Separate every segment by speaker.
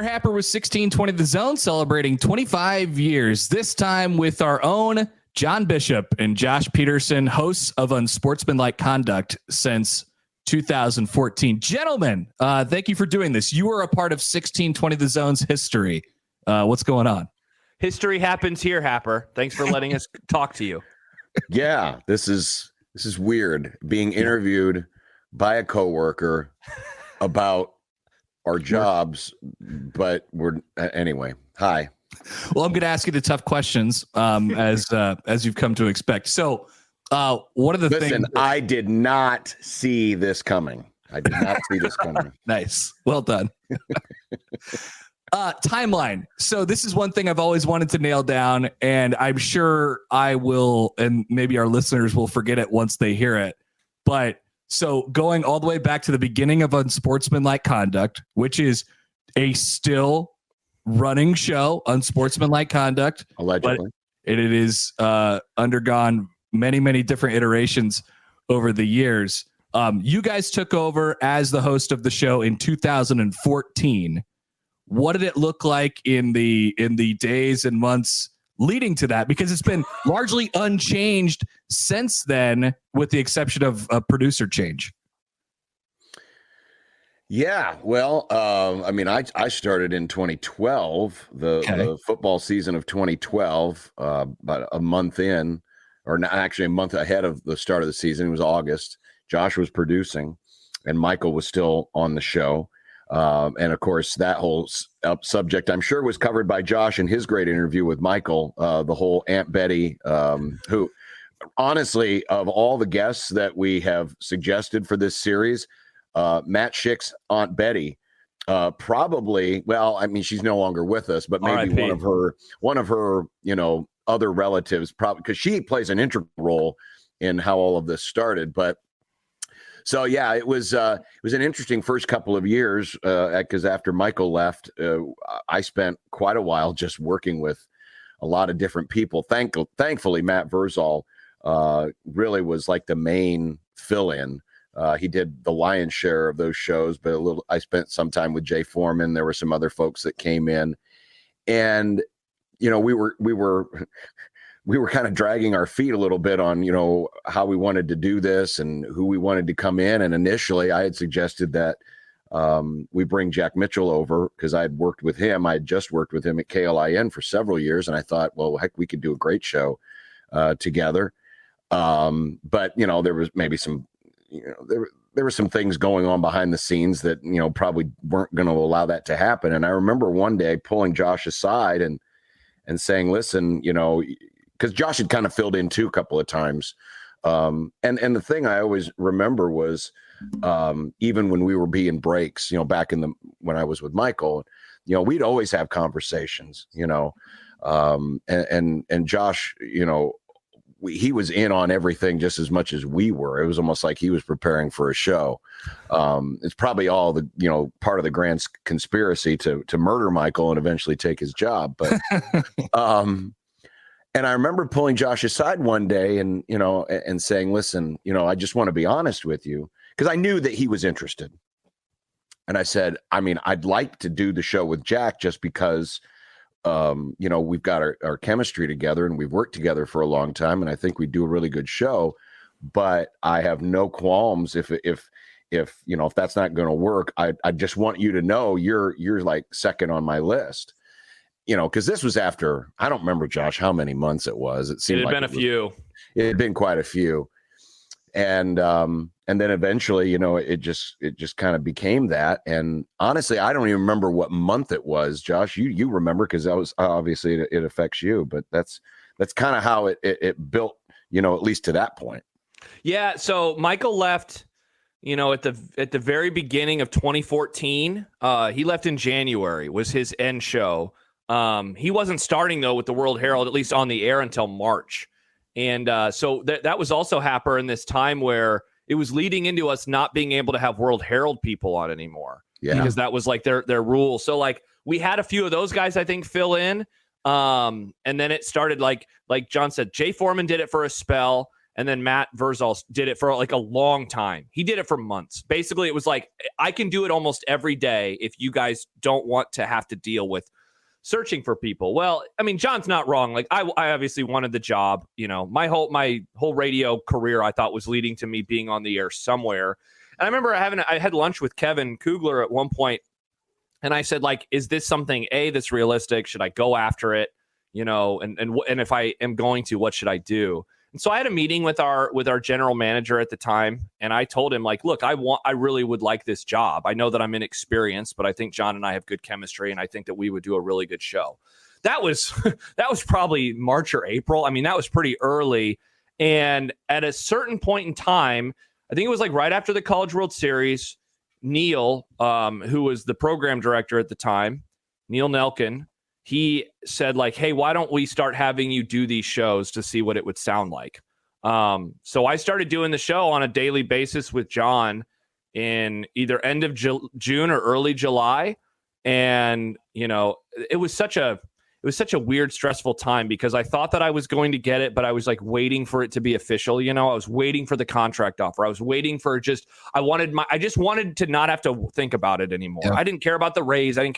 Speaker 1: Happer with 1620 The Zone, celebrating 25 years, this time with our own John Bishop and Josh Peterson, hosts of Unsportsmanlike Conduct since 2014. Gentlemen, thank you for doing this. You are a part of 1620 The Zone's history. What's going on?
Speaker 2: History happens here, Happer. Thanks for letting us talk to you.
Speaker 3: Yeah, this is weird, being interviewed by a coworker about our jobs, but anyway. Hi.
Speaker 1: Well, I'm going to ask you the tough questions as you've come to expect. So, one of the things
Speaker 3: I did not see this coming.
Speaker 1: Nice. Well done. Timeline. So this is one thing I've always wanted to nail down, and I'm sure I will, and maybe our listeners will forget it once they hear it. But so going all the way back to the beginning of Unsportsmanlike Conduct, which is a still running show, Unsportsmanlike Conduct.
Speaker 3: Allegedly.
Speaker 1: It is undergone many, many different iterations over the years. You guys took over as the host of the show in 2014. What did it look like in the days and months leading to that? Because it's been largely unchanged since then, with the exception of a producer change.
Speaker 3: Yeah, well, I started in 2012, the football season of 2012, about a month in, or not, actually a month ahead of the start of the season. It was August. Josh was producing, and Michael was still on the show. And of course, that whole subject, I'm sure, was covered by Josh in his great interview with Michael, the whole Aunt Betty, who, honestly, of all the guests that we have suggested for this series, Matt Schick's Aunt Betty, probably, well, I mean, she's no longer with us, but maybe one of her, other relatives, probably, because she plays an integral role in how all of this started. But so, yeah, it was an interesting first couple of years, because after Michael left, I spent quite a while just working with a lot of different people. Thankfully, Matt Verzal really was like the main fill-in. He did the lion's share of those shows, but I spent some time with Jay Foreman. There were some other folks that came in, and we were kind of dragging our feet a little bit on, how we wanted to do this and who we wanted to come in. And initially I had suggested that we bring Jack Mitchell over, because I had worked with him. I had just worked with him at KLIN for several years. And I thought, well, heck, we could do a great show together. But, there was maybe some, there were some things going on behind the scenes that, probably weren't going to allow that to happen. And I remember one day pulling Josh aside and saying, listen, because Josh had kind of filled in too a couple of times. And the thing I always remember was, even when we were being breaks, back when I was with Michael, we'd always have conversations, and Josh, he was in on everything just as much as we were. It was almost like he was preparing for a show. It's probably all the, part of the grand conspiracy to murder Michael and eventually take his job. But, and I remember pulling Josh aside one day and saying, listen, I just want to be honest with you, because I knew that he was interested. And I said, I'd like to do the show with Jack just because, we've got our chemistry together and we've worked together for a long time. And I think we do a really good show, but I have no qualms if that's not going to work. I just want you to know you're like second on my list. Because this was after, I don't remember, Josh, how many months it was. It seemed
Speaker 2: it had been a few.
Speaker 3: It had been quite a few. And then eventually, it just kind of became that. And honestly, I don't even remember what month it was. Josh, you remember, because that was obviously it affects you, but that's kind of how it built, at least to that point.
Speaker 2: Yeah. So Michael left, at the very beginning of 2014. He left in January, was his end show. He wasn't starting, though, with the World Herald, at least on the air, until March. And so that was also Happer in this time where it was leading into us not being able to have World Herald people on anymore. Yeah. Because that was like their rule. So like we had a few of those guys, I think, fill in. And then it started like John said, Jay Foreman did it for a spell. And then Matt Verzal did it for like a long time. He did it for months. Basically, it was like, I can do it almost every day if you guys don't want to have to deal with searching for people. Well, I mean, John's not wrong. Like I obviously wanted the job. You know, my whole radio career, I thought, was leading to me being on the air somewhere. And I remember I had lunch with Kevin Kugler at one point, and I said, like, is this something that's realistic? Should I go after it? You know, and if I am going to, what should I do? And so I had a meeting with our general manager at the time, and I told him, like, look, I really would like this job. I know that I'm inexperienced, but I think John and I have good chemistry, and I think that we would do a really good show. That was probably March or April. I mean, that was pretty early. And at a certain point in time, I think it was like right after the College World Series, Neil, who was the program director at the time, Neil Nelkin, he said, like, hey, why don't we start having you do these shows to see what it would sound like? So I started doing the show on a daily basis with John in either end of June or early July. And, you know, it was such a weird, stressful time because I thought that I was going to get it, but I was like waiting for it to be official. You know, I was waiting for the contract offer. I was waiting for I just wanted to not have to think about it anymore. Yeah. I didn't care about the raise. I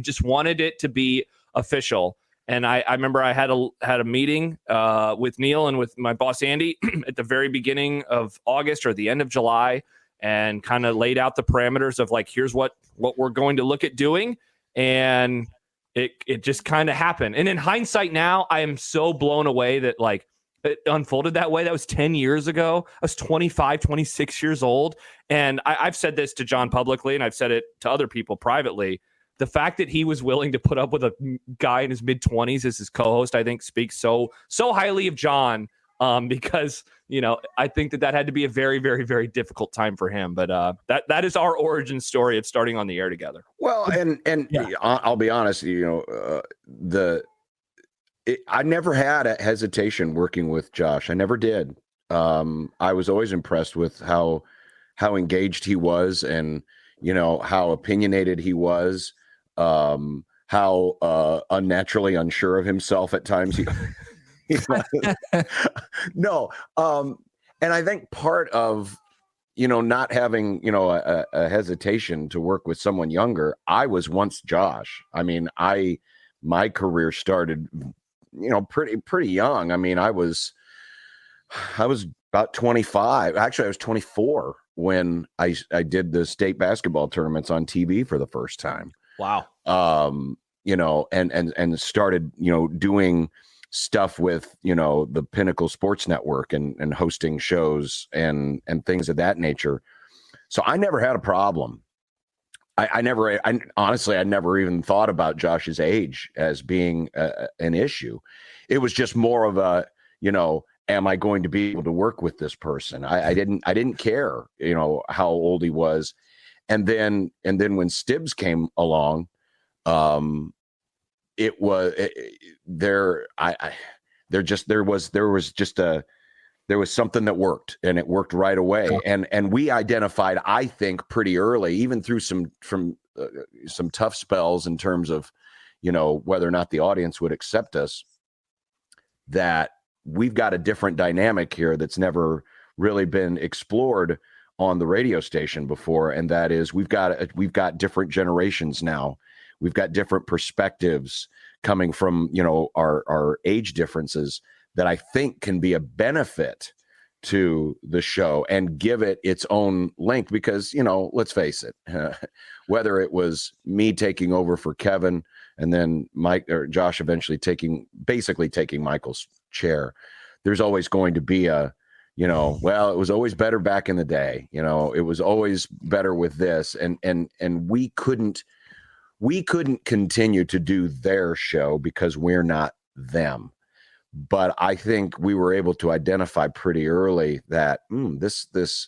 Speaker 2: just wanted it to be official. And I remember I had a meeting with Neil and with my boss, Andy, at the very beginning of August or the end of July, and kind of laid out the parameters of like, here's what we're going to look at doing. And it just kind of happened. And in hindsight now, I am so blown away that like it unfolded that way. That was 10 years ago. I was 25, 26 years old. And I've said this to John publicly, and I've said it to other people privately. The fact that he was willing to put up with a guy in his mid-20s as his co-host, I think speaks so highly of John, because, you know, I think that had to be a very, very, very difficult time for him. But that is our origin story of starting on the air together.
Speaker 3: Well, and yeah. I'll be honest, you know, I never had a hesitation working with Josh. I never did. I was always impressed with how engaged he was, and, you know, how opinionated he was. How unnaturally unsure of himself at times no. And I think part of, you know, not having, you know, a hesitation to work with someone younger, I was once Josh. I mean, my career started, you know, pretty young. I mean, I was about 25. Actually, I was 24 when I did the state basketball tournaments on TV for the first time.
Speaker 2: Wow.
Speaker 3: You know, and started, you know, doing stuff with, you know, the Pinnacle Sports Network and hosting shows and things of that nature. So I never had a problem. I honestly never even thought about Josh's age as being an issue. It was just more of a, you know, am I going to be able to work with this person? I didn't care, you know, how old he was. And then when Stibbs came along, there was something that worked, and it worked right away. And we identified, I think, pretty early, even through some tough spells in terms of, you know, whether or not the audience would accept us, that we've got a different dynamic here that's never really been explored on the radio station before. And that is, we've got different generations now. We've got different perspectives coming from, you know, our age differences that I think can be a benefit to the show and give it its own length. Because, you know, let's face it, whether it was me taking over for Kevin and then Mike or Josh eventually taking Michael's chair, there's always going to be a, you know, well, it was always better back in the day. You know, it was always better with this. And we couldn't continue to do their show because we're not them. But I think we were able to identify pretty early that this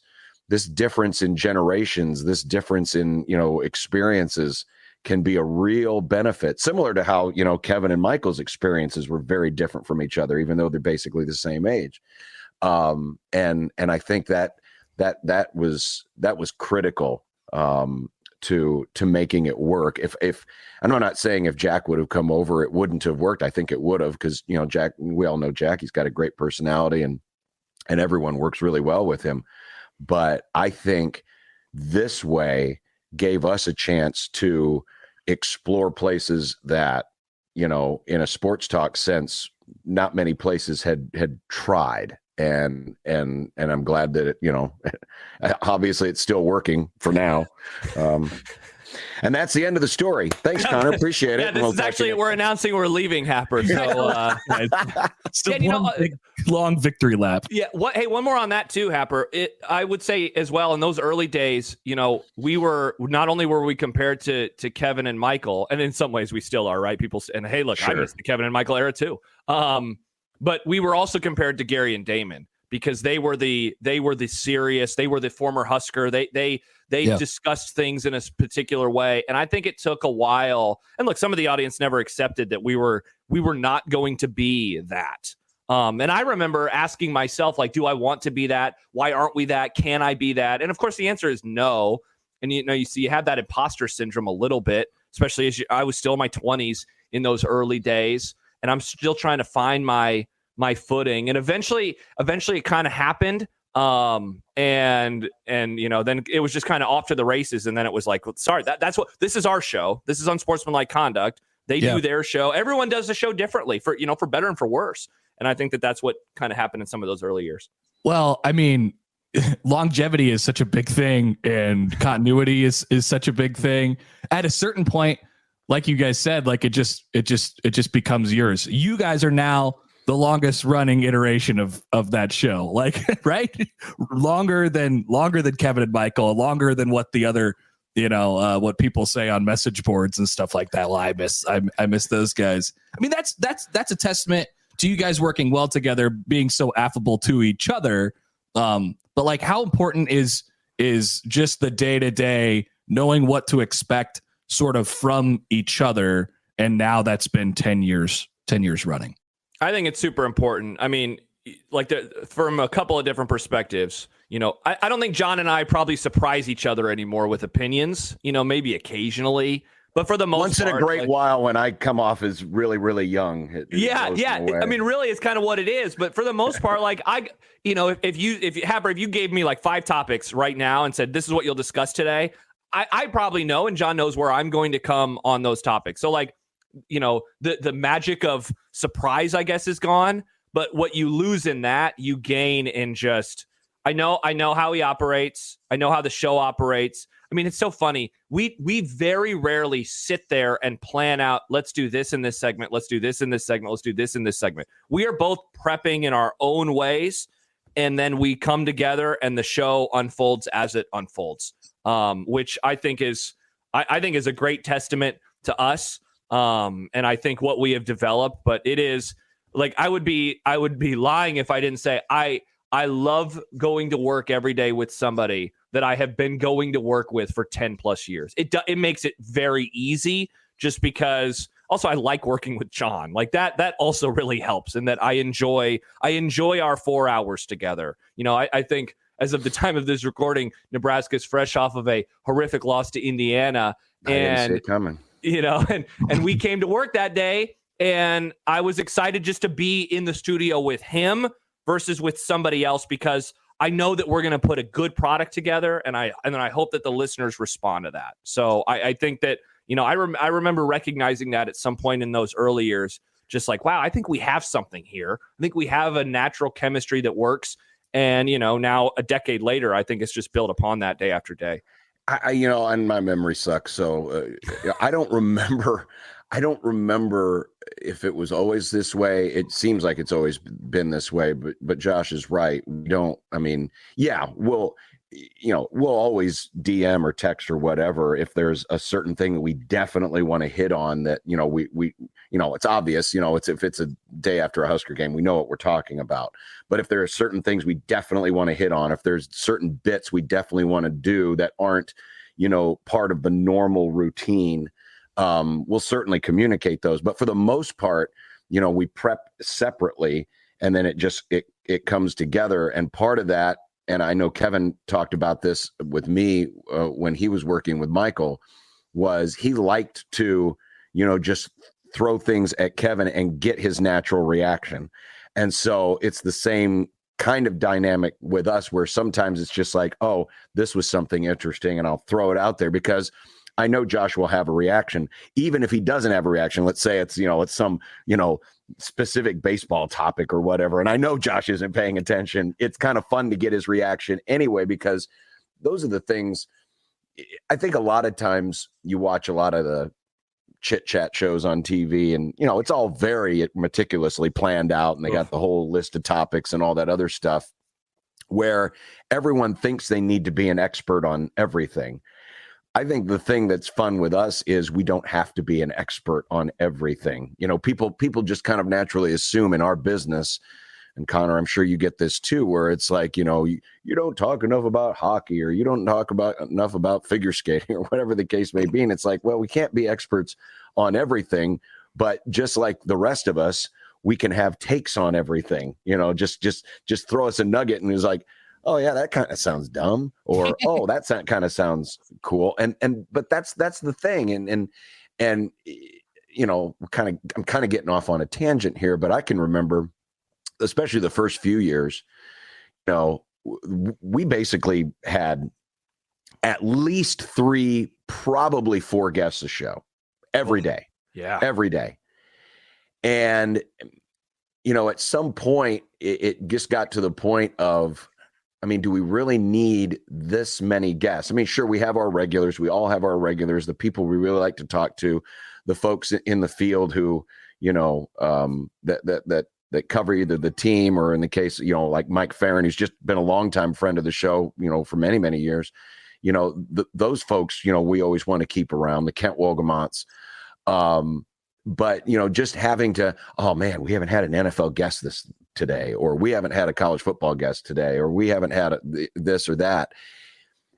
Speaker 3: difference in generations, this difference in, you know, experiences can be a real benefit, similar to how, you know, Kevin and Michael's experiences were very different from each other, even though they're basically the same age. And I think that was critical to making it work. If I'm not saying if Jack would have come over, it wouldn't have worked. I think it would have, because, you know, Jack, we all know Jack, he's got a great personality, and and everyone works really well with him. But I think this way gave us a chance to explore places that, in a sports talk sense, not many places had tried. And I'm glad that obviously it's still working for now. And that's the end of the story. Thanks, Connor. Appreciate it.
Speaker 2: Yeah, this is actually, we're announcing we're leaving Happer. So,
Speaker 1: big, long victory lap.
Speaker 2: Yeah. One more on that too, Happer. I would say as well, in those early days, we were, not only were we compared to Kevin and Michael, and in some ways we still are, right? People, and hey, look, sure. I missed the Kevin and Michael era too. But we were also compared to Gary and Damon, because they were the serious, they were the former Husker. They discussed things in a particular way. And I think it took a while. And look, some of the audience never accepted that we were not going to be that. And I remember asking myself, like, do I want to be that? Why aren't we that? Can I be that? And of course the answer is no. And you have that imposter syndrome a little bit, especially as I was still in my 20s in those early days. And I'm still trying to find my footing. And eventually it kind of happened. And then it was just kind of off to the races. And then it was like, sorry, this is our show. This is Unsportsmanlike Conduct. They do their show. Everyone does the show differently, for better and for worse. And I think that's what kind of happened in some of those early years.
Speaker 1: Well, I mean, longevity is such a big thing, and continuity is such a big thing. At a certain point, like you guys said, like it just becomes yours. You guys are now the longest running iteration of that show, like, right? longer than Kevin and Michael, longer than what the other, what people say on message boards and stuff like that. Well, I miss those guys. I mean, that's a testament to you guys working well together, being so affable to each other. But like, how important is just the day to day, knowing what to expect sort of from each other. And now that's been 10 years running.
Speaker 2: I think it's super important. I mean, like from a couple of different perspectives, I don't think John and I probably surprise each other anymore with opinions, maybe occasionally, but for the most
Speaker 3: once
Speaker 2: part,
Speaker 3: in a great while when I come off as really, really young.
Speaker 2: Yeah. I mean, really, it's kind of what it is. But for the most part, like if you gave me like 5 topics right now and said, this is what you'll discuss today, I probably know, and John knows where I'm going to come on those topics. So like, the magic of surprise, I guess, is gone. But what you lose in that, you gain in just, I know how he operates. I know how the show operates. I mean, it's so funny. We very rarely sit there and plan out, let's do this in this segment. Let's do this in this segment. Let's do this in this segment. We are both prepping in our own ways. And then we come together and the show unfolds as it unfolds, which I think is a great testament to us. And I think what we have developed, but it is like, I would be lying if I didn't say, I love going to work every day with somebody that I have been going to work with for 10 plus years. It makes it very easy, just because also I like working with John. Like that also really helps, and that I enjoy our 4 hours together. I think as of the time of this recording, Nebraska's fresh off of a horrific loss to Indiana.
Speaker 3: I didn't see it coming.
Speaker 2: And we came to work that day, and I was excited just to be in the studio with him versus with somebody else, because I know that we're going to put a good product together, and then I hope that the listeners respond to that. So I think that, I remember recognizing that at some point in those early years, just like, wow, I think we have something here. I think we have a natural chemistry that works. And, now a decade later, I think it's just built upon that day after day.
Speaker 3: And my memory sucks. So I don't remember if it was always this way. It seems like it's always been this way, but Josh is right. We'll always DM or text or whatever if there's a certain thing that we definitely want to hit on, that, we it's obvious, if it's a day after a Husker game, we know what we're talking about. But if there are certain things we definitely want to hit on, if there's certain bits we definitely want to do that aren't, part of the normal routine, we'll certainly communicate those. But for the most part, we prep separately, and then it comes together. And part of that, and I know Kevin talked about this with me when he was working with Michael, was he liked to, just throw things at Kevin and get his natural reaction. And so it's the same kind of dynamic with us where sometimes it's just like, oh, this was something interesting and I'll throw it out there because I know Josh will have a reaction. Even if he doesn't have a reaction, let's say it's, it's some, specific baseball topic or whatever. And I know Josh isn't paying attention. It's kind of fun to get his reaction anyway, because those are the things. I think a lot of times you watch a lot of the chit chat shows on TV and, it's all very meticulously planned out and they got the whole list of topics and all that other stuff where everyone thinks they need to be an expert on everything. I think the thing that's fun with us is we don't have to be an expert on everything. People just kind of naturally assume in our business, and Connor, I'm sure you get this too, where it's like, you don't talk enough about hockey or you don't talk enough about figure skating or whatever the case may be. And it's like, well, we can't be experts on everything, but just like the rest of us, we can have takes on everything, just throw us a nugget and it's like, oh yeah, that kind of sounds dumb, or oh, that kind of sounds cool, but that's the thing, and I'm kind of getting off on a tangent here, but I can remember, especially the first few years, we basically had at least 3, probably 4 guests a show every day, every day, and at some point it just got to the point of, do we really need this many guests? Sure, we have our regulars. We all have our regulars, the people we really like to talk to, the folks in the field who, that cover either the team or in the case, like Mike Farron, who's just been a longtime friend of the show, for many, many years. Those folks, we always want to keep around, the Kent Wolgamonts. But, just having to, oh man, we haven't had an NFL guest today, or we haven't had a college football guest today, or we haven't had this or that,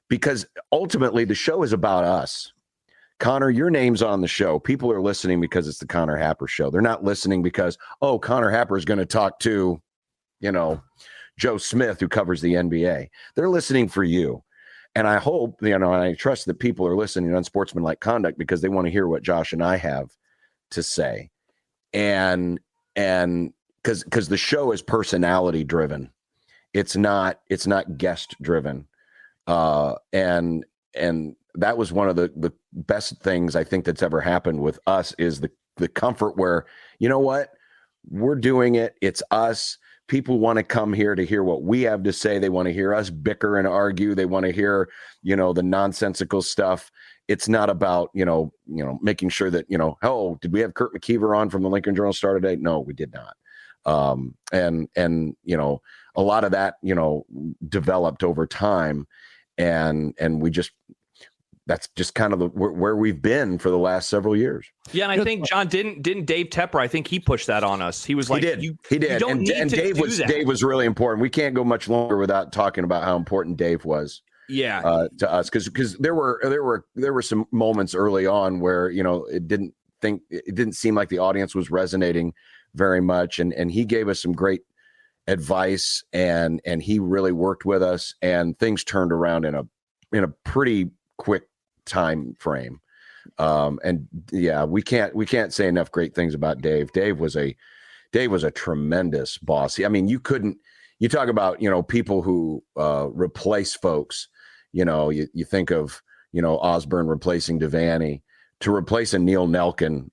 Speaker 3: because ultimately the show is about us. Connor, your name's on the show. People are listening because it's the Connor Happer show. They're not listening because, oh, Connor Happer is going to talk to, Joe Smith, who covers the NBA. They're listening for you. And I hope, and I trust that people are listening to Unsportsmanlike Conduct because they want to hear what Josh and I have to say. And because the show is personality driven, it's not guest driven, and that was one of the best things I think that's ever happened with us, is the comfort where, we're doing it, it's us. People want to come here to hear what we have to say. They want to hear us bicker and argue. They want to hear the nonsensical stuff. It's not about making sure that oh, did we have Kurt McKeever on from the Lincoln Journal-Star today? No, we did not. And a lot of that developed over time, and we just, that's just kind of where we've been for the last several years.
Speaker 2: Yeah, and I think John didn't Dave Tepper, I think he pushed that on us. He was like, he did.
Speaker 3: And Dave was really important. We can't go much longer without talking about how important Dave was.
Speaker 2: Yeah,
Speaker 3: to us, because there were some moments early on where it didn't seem like the audience was resonating very much, and he gave us some great advice, and he really worked with us, and things turned around in a pretty quick time frame. And yeah, we can't say enough great things about Dave. Dave was a tremendous boss. You talk about people who replace folks. You think of Osborne replacing Devaney. To replace a Neil Nelkin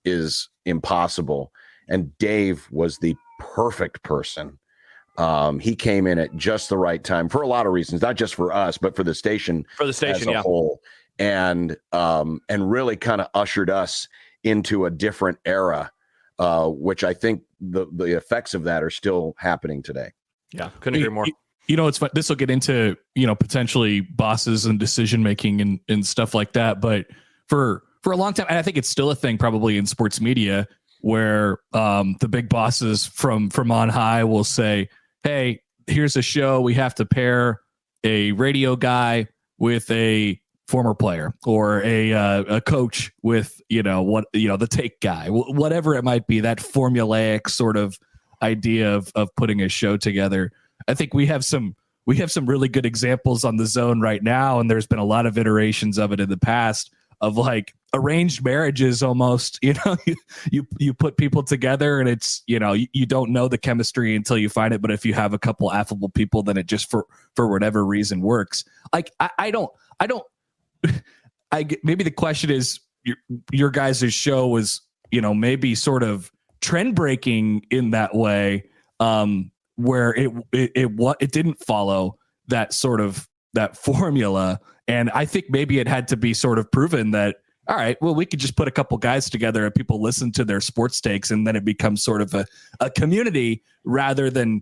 Speaker 3: is impossible, and Dave was the perfect person. He came in at just the right time for a lot of reasons, not just for us, but for the station as a whole, and really kind of ushered us into a different era, which I think the effects of that are still happening today.
Speaker 2: Yeah, couldn't agree more.
Speaker 1: It's fun. This will get into, potentially bosses and decision making and stuff like that. But for a long time, and I think it's still a thing probably in sports media, where the big bosses from on high will say, hey, here's a show. We have to pair a radio guy with a former player, or a coach with, the take guy, whatever it might be, that formulaic sort of idea of putting a show together. I think we have some really good examples on the Zone right now, and there's been a lot of iterations of it in the past, of like arranged marriages almost. You put people together and it's, you don't know the chemistry until you find it. But if you have a couple affable people, then it just for whatever reason works. Like maybe the question is your guys' show was, maybe sort of trend breaking in that way, where it didn't follow that sort of that formula. And I think maybe it had to be sort of proven that, all right, well, we could just put a couple guys together and people listen to their sports takes, and then it becomes sort of a community rather than,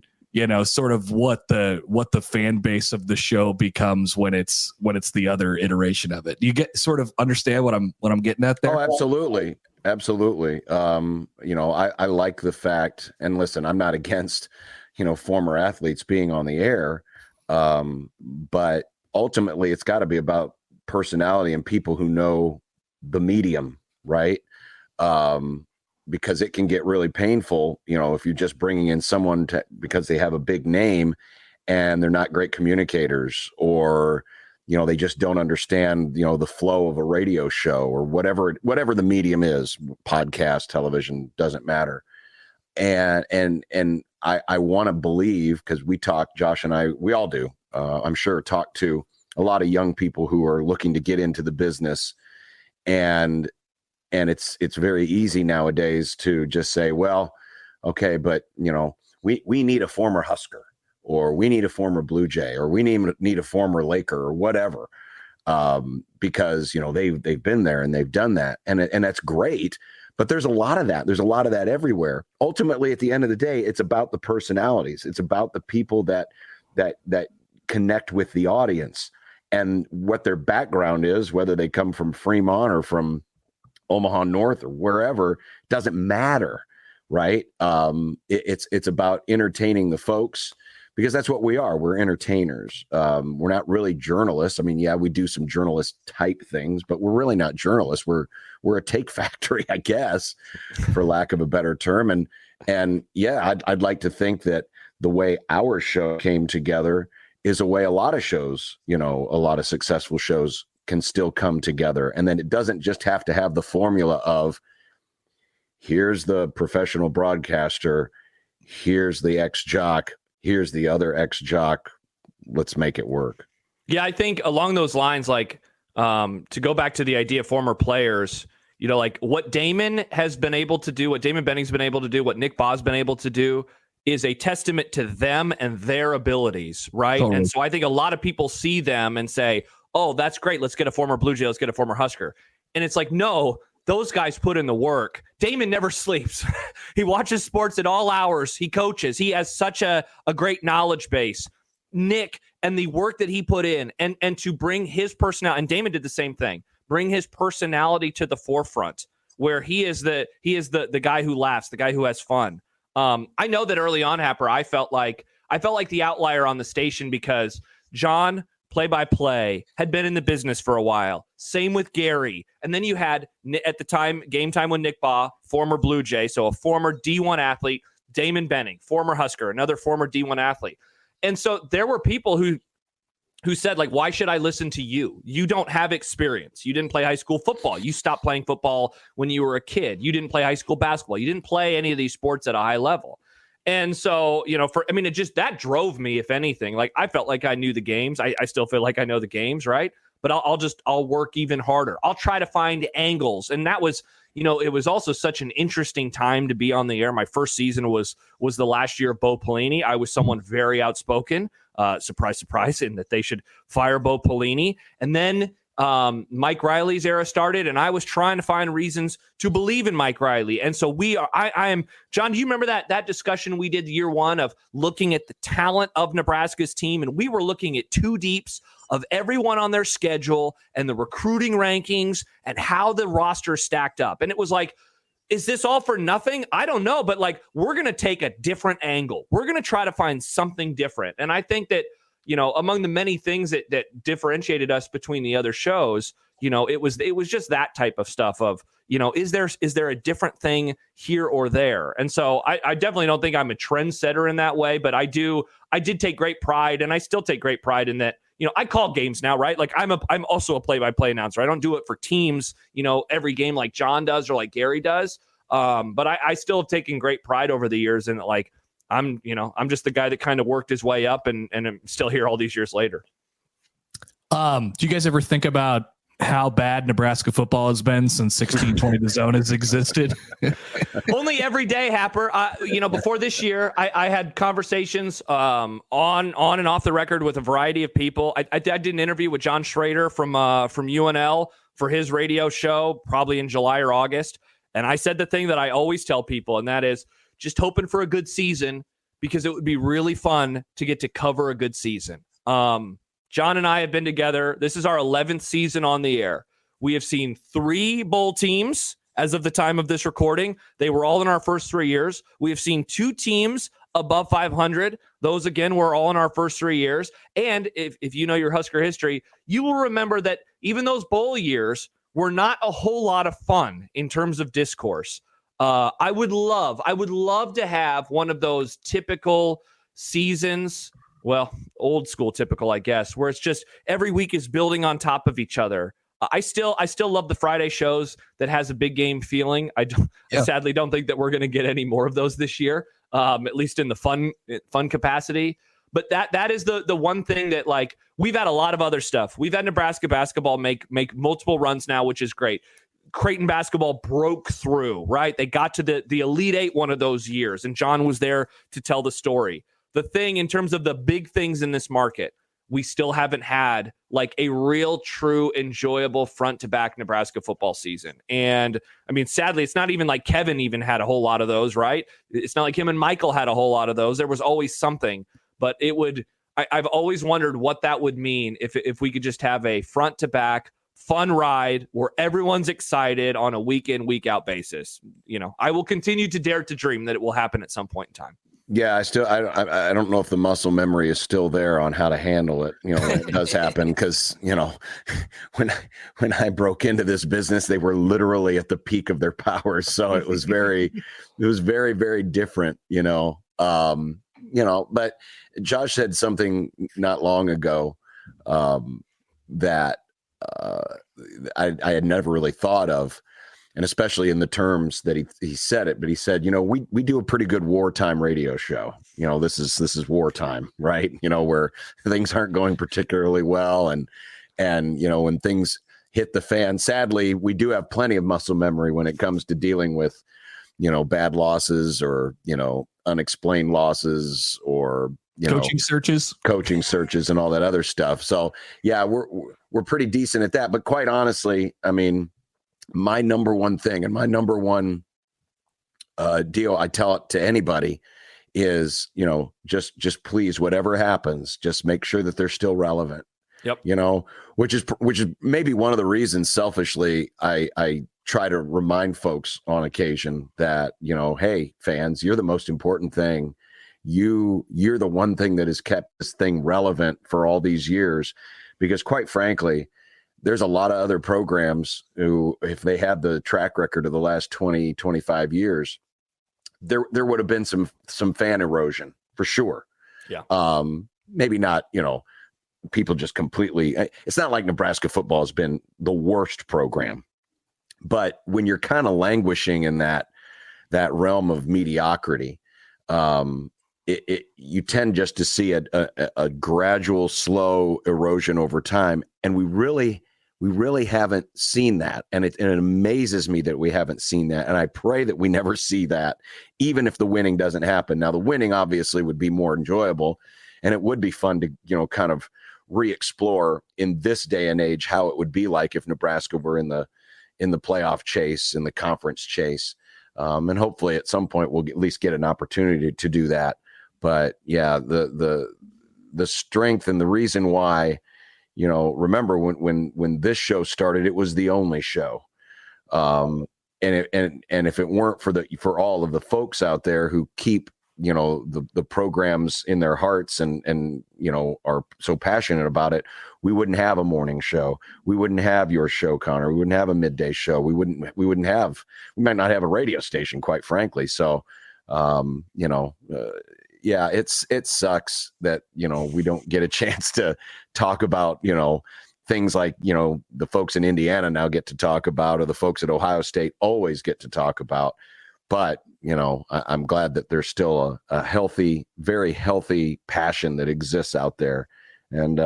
Speaker 1: sort of what the fan base of the show becomes when it's the other iteration of it. You get sort of understand what I'm getting at there?
Speaker 3: Oh, absolutely. Absolutely. I like the fact, and listen, I'm not against, former athletes being on the air. But ultimately it's got to be about personality and people who know the medium, right? Because it can get really painful, if you're just bringing in someone because they have a big name and they're not great communicators, or, they just don't understand, the flow of a radio show or whatever the medium is, podcast, television, doesn't matter. And I want to believe, because we talk, Josh and I, we all do, I'm sure, talk to a lot of young people who are looking to get into the business, and it's very easy nowadays to just say, well, okay, but we need a former Husker, or we need a former Blue Jay, or we need a former Laker, or whatever, because they've been there and they've done that, and that's great. But there's a lot of that. There's a lot of that everywhere. Ultimately, at the end of the day, it's about the personalities. It's about the people that connect with the audience, and what their background is, whether they come from Fremont or from Omaha North or wherever, doesn't matter, right? It's about entertaining the folks, because that's what we are. We're entertainers. We're not really journalists. I mean, yeah, we do some journalist type things, but we're really not journalists. We're a take factory, I guess, for lack of a better term. And yeah, I'd like to think that the way our show came together is a way a lot of shows, a lot of successful shows can still come together. And then it doesn't just have to have the formula of, here's the professional broadcaster, here's the ex-jock, here's the other ex-jock, let's make it work.
Speaker 2: Yeah, I think along those lines, like, to go back to the idea of former players, like what Damon has been able to do, what Damon Benning's been able to do, what Nick Baugh's been able to do is a testament to them and their abilities, right? Totally. And so I think a lot of people see them and say, oh, that's great, let's get a former Blue Jay, let's get a former Husker. And it's like, no, those guys put in the work. Damon never sleeps. He watches sports at all hours. He coaches. He has such a great knowledge base. Nick and the work that he put in, and to bring his personality, and Damon did the same thing, bring his personality to the forefront, where he is the guy who laughs, the guy who has fun. I know that early on, Happer, I felt like the outlier on the station, because John, play-by-play, had been in the business for a while. Same with Gary. And then you had, at the time, Game Time with Nick Baugh, former Blue Jay, so a former D1 athlete, Damon Benning, former Husker, another former D1 athlete. And so there were people who said, like, why should I listen to you? You don't have experience. You didn't play high school football. You stopped playing football when you were a kid. You didn't play high school basketball. You didn't play any of these sports at a high level. And so, that drove me, if anything. Like, I felt like I knew the games. I still feel like I know the games, right? But I'll work even harder. I'll try to find angles. And that was, it was also such an interesting time to be on the air. My first season was the last year of Bo Pelini. I was someone very outspoken. Surprise, surprise, in that they should fire Bo Pelini. And then Mike Riley's era started, and I was trying to find reasons to believe in Mike Riley. And so I am, John, do you remember that discussion we did year one of looking at the talent of Nebraska's team? And we were looking at two deeps of everyone on their schedule and the recruiting rankings and how the roster stacked up. And it was like, is this all for nothing? I don't know, but like, we're going to take a different angle. We're going to try to find something different. And I think that, among the many things that differentiated us between the other shows, it was just that type of stuff of, is there a different thing here or there? And so I definitely don't think I'm a trendsetter in that way, but I did take great pride, and I still take great pride in that, I call games now, right? Like I'm also a play-by-play announcer. I don't do it for teams, every game like John does or like Gary does. But I still have taken great pride over the years in like, I'm just the guy that kind of worked his way up and I'm still here all these years later.
Speaker 1: Do you guys ever think about how bad Nebraska football has been since 1620 The Zone has existed?
Speaker 2: Only every day, Happer. Before this year, I had conversations on and off the record with a variety of people. I did an interview with John Schrader from UNL for his radio show, probably in July or August. And I said the thing that I always tell people, and that is just hoping for a good season because it would be really fun to get to cover a good season. John and I have been together. This is our 11th season on the air. We have seen 3 bowl teams as of the time of this recording. They were all in our first 3 years. We have seen 2 teams above 500. Those, again, were all in our first 3 years. And if you know your Husker history, you will remember that even those bowl years were not a whole lot of fun in terms of discourse. I would love to have one of those typical seasons, well, old school typical, I guess, where it's just every week is building on top of each other. I still love the Friday shows that has a big game feeling. I sadly don't think that we're going to get any more of those this year, at least in the fun capacity. But that is the one thing that, like, we've had a lot of other stuff. We've had Nebraska basketball make multiple runs now, which is great. Creighton basketball broke through, right? They got to the Elite Eight one of those years, and John was there to tell the story. The thing in terms of the big things in this market, we still haven't had like a real, true, enjoyable front-to-back Nebraska football season. And I mean, sadly, it's not even like Kevin even had a whole lot of those, right? It's not like him and Michael had a whole lot of those. There was always something, but I've always wondered what that would mean if we could just have a front-to-back fun ride where everyone's excited on a week in, week out basis. I will continue to dare to dream that it will happen at some point in time.
Speaker 3: Yeah, I don't know if the muscle memory is still there on how to handle it. When it does happen, because when I broke into this business, they were literally at the peak of their powers. So it was very, very different. But Josh said something not long ago that I had never really thought of. And especially in the terms that he said it, but he said, we do a pretty good wartime radio show. This is wartime, right? Where things aren't going particularly well. And when things hit the fan, sadly, we do have plenty of muscle memory when it comes to dealing with, bad losses or, unexplained losses or,
Speaker 1: coaching searches
Speaker 3: and all that other stuff. So yeah, we're pretty decent at that. But quite honestly, I mean, my number one thing and my number one deal I tell it to anybody is, just please, whatever happens, just make sure that they're still relevant.
Speaker 2: Yep.
Speaker 3: Which is maybe one of the reasons selfishly I try to remind folks on occasion that, hey, fans, you're the most important thing. You're the one thing that has kept this thing relevant for all these years, because quite frankly, there's a lot of other programs who, if they had the track record of the last 20, 25 years, there would have been some fan erosion for sure.
Speaker 2: Yeah.
Speaker 3: Maybe not, people just completely, it's not like Nebraska football has been the worst program, but when you're kind of languishing in that realm of mediocrity, you tend just to see a gradual, slow erosion over time. And we really haven't seen that. And it amazes me that we haven't seen that. And I pray that we never see that, even if the winning doesn't happen. Now, the winning obviously would be more enjoyable, and it would be fun to, kind of re-explore in this day and age how it would be like if Nebraska were in the playoff chase, in the conference chase. And hopefully at some point we'll at least get an opportunity to do that. But yeah, the strength and the reason why, remember when this show started, it was the only show. And if it weren't for all of the folks out there who keep, the programs in their hearts and are so passionate about it, we wouldn't have a morning show. We wouldn't have your show, Connor. We wouldn't have a midday show. We might not have a radio station, quite frankly. So, yeah, it sucks that, we don't get a chance to talk about, things like, the folks in Indiana now get to talk about, or the folks at Ohio State always get to talk about. But, I'm glad that there's still a healthy, very healthy passion that exists out there. And,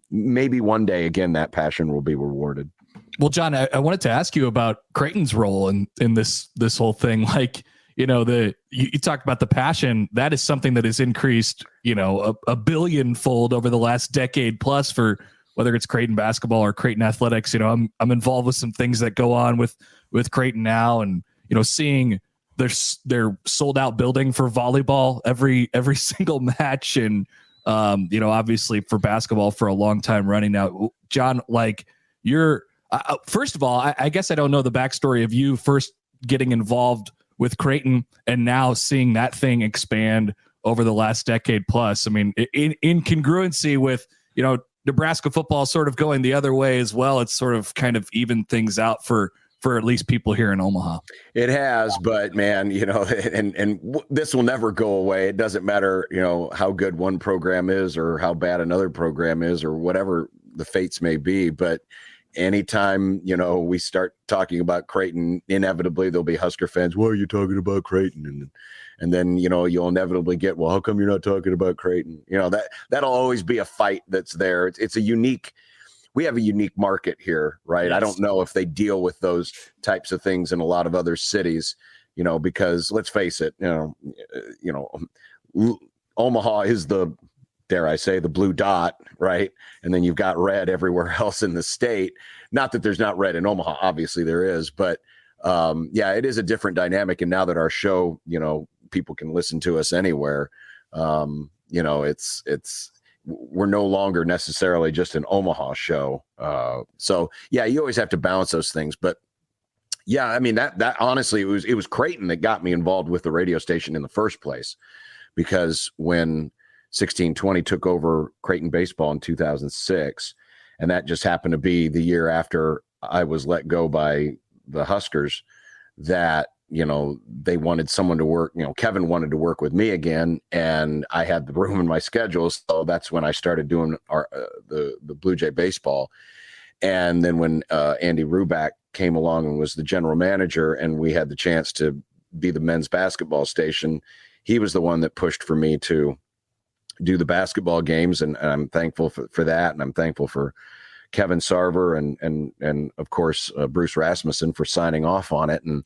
Speaker 3: maybe one day, again, that passion will be rewarded.
Speaker 1: Well, John, I wanted to ask you about Creighton's role in this whole thing. Like, you talked about the passion. That is something that has increased, a billion-fold over the last decade plus for whether it's Creighton basketball or Creighton athletics. I'm involved with some things that go on with Creighton now, and seeing their sold out building for volleyball every single match, and obviously for basketball for a long time running now. John, like, you're first of all, I guess I don't know the backstory of you first getting involved with Creighton and now seeing that thing expand over the last decade plus. I mean, in congruency with, Nebraska football sort of going the other way as well. It's sort of kind of evened things out for at least people here in Omaha.
Speaker 3: It has, but man, this will never go away. It doesn't matter, how good one program is or how bad another program is or whatever the fates may be. But anytime, we start talking about Creighton, inevitably there'll be Husker fans. Why are you talking about Creighton? And then, you'll inevitably get, well, how come you're not talking about Creighton? That'll always be a fight that's there. It's we have a unique market here, right? Yes. I don't know if they deal with those types of things in a lot of other cities, because let's face it, Omaha is dare I say, the blue dot, right? And then you've got red everywhere else in the state. Not that there's not red in Omaha, obviously there is, but it is a different dynamic. And now that our show, people can listen to us anywhere, we're no longer necessarily just an Omaha show. So you always have to balance those things. But yeah, I mean, that honestly, it was Creighton that got me involved with the radio station in the first place, because when 1620 took over Creighton baseball in 2006, and that just happened to be the year after I was let go by the Huskers, that they wanted someone to work, Kevin wanted to work with me again, and I had the room in my schedule. So that's when I started doing the Blue Jay baseball. And then when Andy Ruback came along and was the general manager, and we had the chance to be the men's basketball station, he was the one that pushed for me to do the basketball games. And I'm thankful for that. And I'm thankful for Kevin Sarver and of course Bruce Rasmussen for signing off on it. And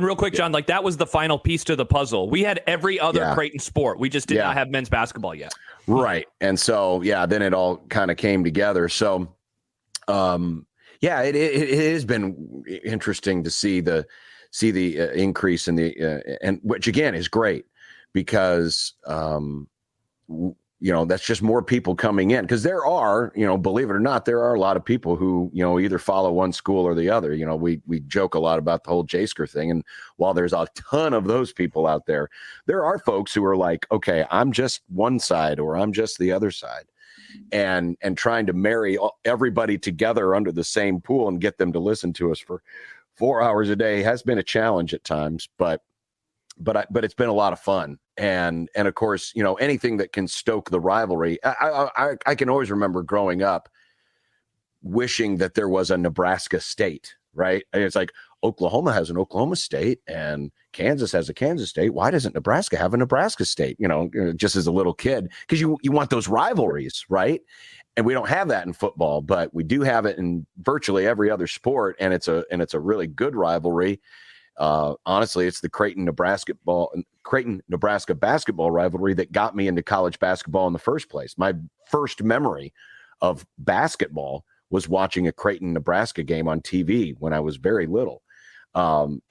Speaker 2: real quick, John, like, that was the final piece to the puzzle. We had every other Creighton sport. We just did not have men's basketball yet.
Speaker 3: Right. And so, then it all kind of came together. So, it has been interesting to see the increase in and which again is great, because, that's just more people coming in, because there are, believe it or not, there are a lot of people who, either follow one school or the other. We joke a lot about the whole Jasker thing. And while there's a ton of those people out there, there are folks who are like, okay, I'm just one side or I'm just the other side. And trying to marry everybody together under the same pool and get them to listen to us for 4 hours a day has been a challenge at times, but it's been a lot of fun. And of course, anything that can stoke the rivalry. I can always remember growing up wishing that there was a Nebraska State, right? And it's like Oklahoma has an Oklahoma State and Kansas has a Kansas State. Why doesn't Nebraska have a Nebraska State? Just as a little kid, because you want those rivalries, right? And we don't have that in football, but we do have it in virtually every other sport, and it's a really good rivalry. Honestly, it's the Creighton-Nebraska basketball rivalry that got me into college basketball in the first place. My first memory of basketball was watching a Creighton-Nebraska game on TV when I was very little. And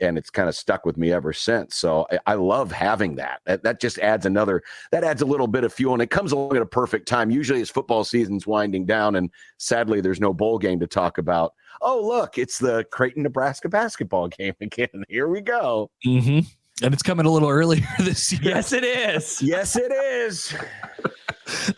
Speaker 3: it's kind of stuck with me ever since. So I love having that. That just adds a little bit of fuel, and it comes along at a perfect time. Usually as football season's winding down, and sadly there's no bowl game to talk about. Oh, look, it's the Creighton-Nebraska basketball game again. Here we go.
Speaker 1: Mm-hmm. And it's coming a little earlier this year.
Speaker 2: Yes, it is.
Speaker 3: Yes, it is.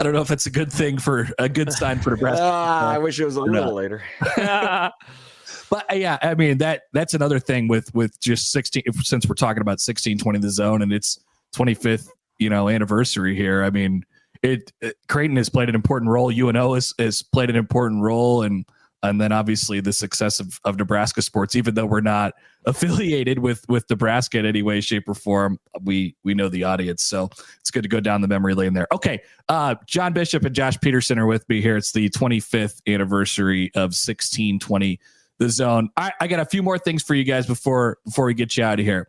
Speaker 1: I don't know if that's a good sign for Nebraska.
Speaker 3: I wish it was a little later.
Speaker 1: But yeah, I mean, that's another thing with just 16, since we're talking about 1620 the zone and its 25th anniversary here. I mean, Creighton has played an important role. UNO has played an important role, and then obviously the success of Nebraska sports, even though we're not affiliated with Nebraska in any way, shape, or form, we know the audience. So it's good to go down the memory lane there. Okay. John Bishop and Josh Peterson are with me here. It's the 25th anniversary of 1620 The Zone. I got a few more things for you guys before we get you out of here.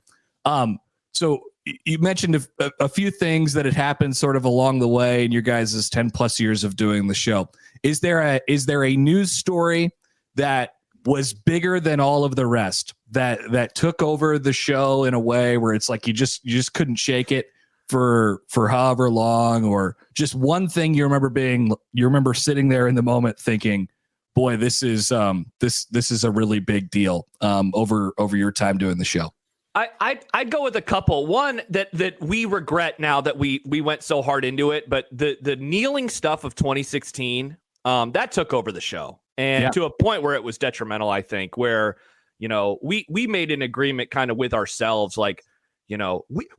Speaker 1: So you mentioned a few things that had happened sort of along the way in your guys' 10 plus years of doing the show. Is there a news story that was bigger than all of the rest that took over the show in a way where it's like you just couldn't shake it for however long, or just one thing you remember sitting there in the moment thinking, boy, this is a really big deal over your time doing the show?
Speaker 2: I'd go with a couple. One that we regret now that we went so hard into it, but the kneeling stuff of 2016, that took over the show, and to a point where it was detrimental, I think, where, we made an agreement kind of with ourselves, like,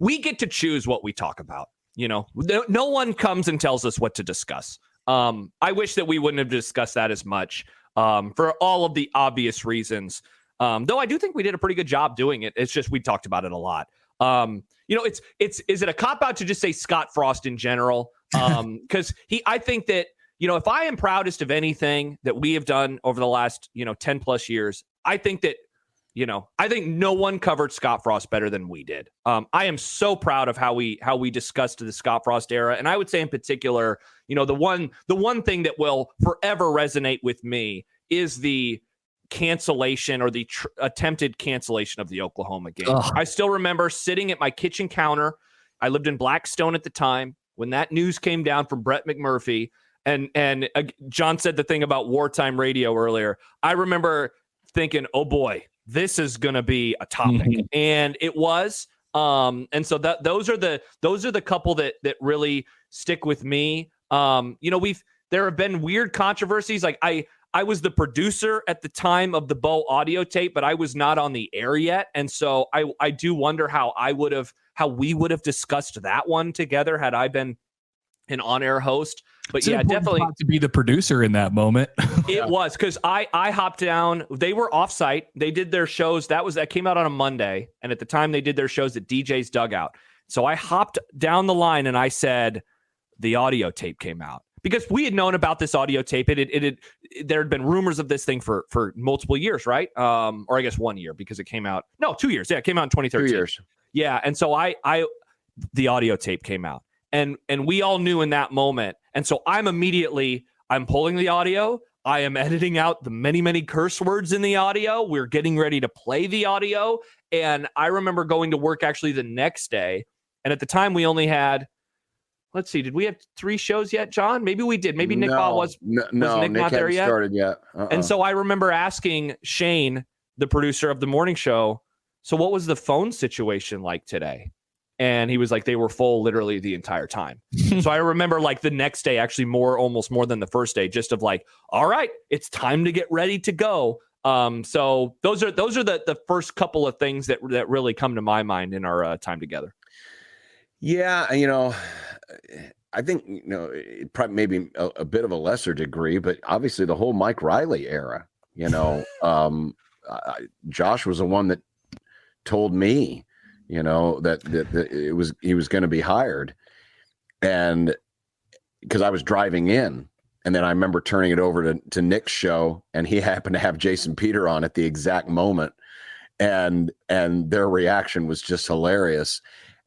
Speaker 2: we get to choose what we talk about. No one comes and tells us what to discuss. I wish that we wouldn't have discussed that as much, for all of the obvious reasons. Though I do think we did a pretty good job doing it. It's just we talked about it a lot. Is it a cop out to just say Scott Frost in general? Because I think that, if I am proudest of anything that we have done over the last 10 plus years, I think that I think no one covered Scott Frost better than we did. I am so proud of how we discussed the Scott Frost era, and I would say in particular, the one thing that will forever resonate with me is the cancellation, or the attempted cancellation of the Oklahoma game. Ugh. I still remember sitting at my kitchen counter. I lived in Blackstone at the time when that news came down from Brett McMurphy, and John said the thing about wartime radio earlier. I remember thinking, oh boy, this is going to be a topic. Mm-hmm. And it was. And so those are the couple that really stick with me. There have been weird controversies. Like I was the producer at the time of the Bo audio tape, but I was not on the air yet. And so I do wonder how we would have discussed that one together had I been an on-air host. But it's definitely
Speaker 1: to be the producer in that moment.
Speaker 2: It was, because I hopped down. They were offsite. They did their shows. That came out on a Monday. And at the time they did their shows at DJ's Dugout. So I hopped down the line and I said, the audio tape came out. Because we had known about this audio tape. There had been rumors of this thing for multiple years, right? Or I guess 1 year, because it came out. No, 2 years. Yeah, it came out in 2013.
Speaker 3: 2 years.
Speaker 2: Yeah, and so the audio tape came out. And we all knew in that moment. And so I'm pulling the audio. I am editing out the many, many curse words in the audio. We're getting ready to play the audio. And I remember going to work actually the next day. And at the time we only had, let's see, did we have 3 shows yet, John? Maybe we did. Maybe Nick Ball was
Speaker 3: Nick
Speaker 2: not there yet?
Speaker 3: Started yet.
Speaker 2: And so I remember asking Shane, the producer of the morning show, so what was the phone situation like today? And he was like, they were full literally the entire time. So I remember like the next day, actually almost more than the first day, just of like, all right, it's time to get ready to go. So those are the first couple of things that really come to my mind in our time together.
Speaker 3: Yeah. I think, it probably maybe a bit of a lesser degree, but obviously the whole Mike Riley era, Josh was the one that told me, that he was going to be hired, and because I was driving in, and then I remember turning it over to Nick's show, and he happened to have Jason Peter on at the exact moment, and their reaction was just hilarious,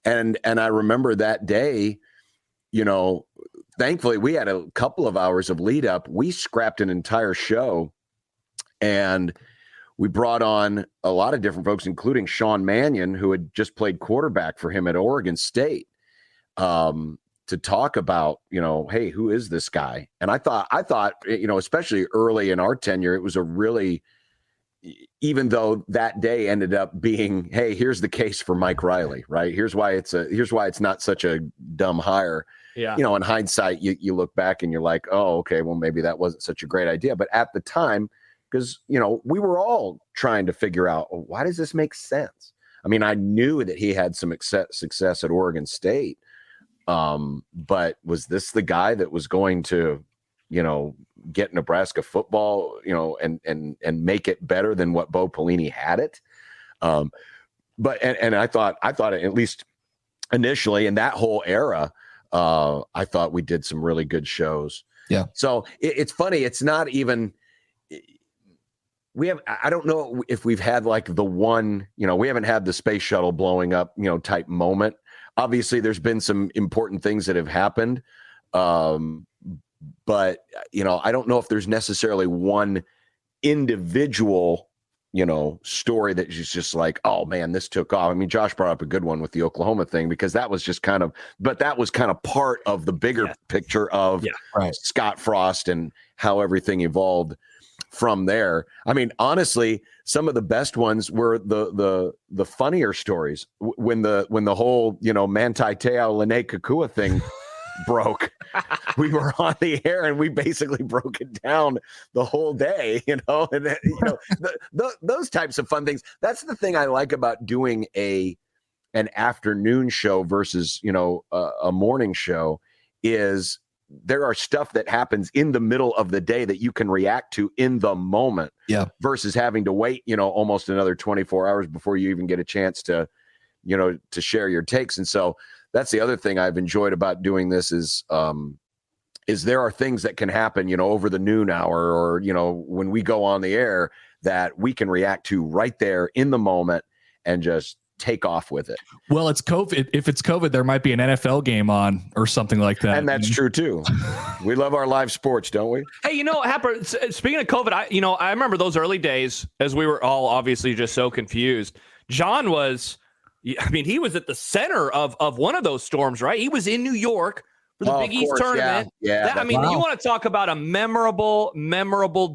Speaker 3: and I remember that day, thankfully we had a couple of hours of lead up. We scrapped an entire show, and we brought on a lot of different folks, including Sean Mannion, who had just played quarterback for him at Oregon State, to talk about, hey, who is this guy? And I thought, especially early in our tenure, it was a really, even though that day ended up being, hey, here's the case for Mike Riley, right? Here's why it's not such a dumb hire.
Speaker 2: Yeah.
Speaker 3: In hindsight, you look back and you're like, oh, okay, well, maybe that wasn't such a great idea. But at the time, because, we were all trying to figure out, why does this make sense? I mean, I knew that he had some success at Oregon State, But was this the guy that was going to, get Nebraska football, and make it better than what Bo Pelini had it? But I thought at least initially in that whole era, I thought we did some really good shows.
Speaker 1: Yeah.
Speaker 3: So it's funny. It's not even. I don't know if we've had like the one, we haven't had the space shuttle blowing up, type moment. Obviously, there's been some important things that have happened. But, I don't know if there's necessarily one individual, story that is just like, oh, man, this took off. I mean, Josh brought up a good one with the Oklahoma thing, because that was just kind of part of the bigger picture of Scott Frost and how everything evolved from there. I mean, honestly, some of the best ones were the funnier stories when the whole, Manti Te'o Lene Kukua thing broke. We were on the air and we basically broke it down the whole day, and those types of fun things. That's the thing I like about doing an afternoon show versus, a morning show, is there are stuff that happens in the middle of the day that you can react to in the moment, versus having to wait, almost another 24 hours before you even get a chance to share your takes. And so that's the other thing I've enjoyed about doing this is there are things that can happen, over the noon hour, or, when we go on the air, that we can react to right there in the moment and just take off with it.
Speaker 1: Well, it's COVID. If it's COVID, there might be an NFL game on or something like that.
Speaker 3: And that's true too. We love our live sports, don't we?
Speaker 2: Hey, Happer, speaking of COVID, I remember those early days as we were all obviously just so confused. John was, he was at the center of one of those storms, right? He was in New York for the Big East tournament.
Speaker 3: Yeah.
Speaker 2: You want to talk about a memorable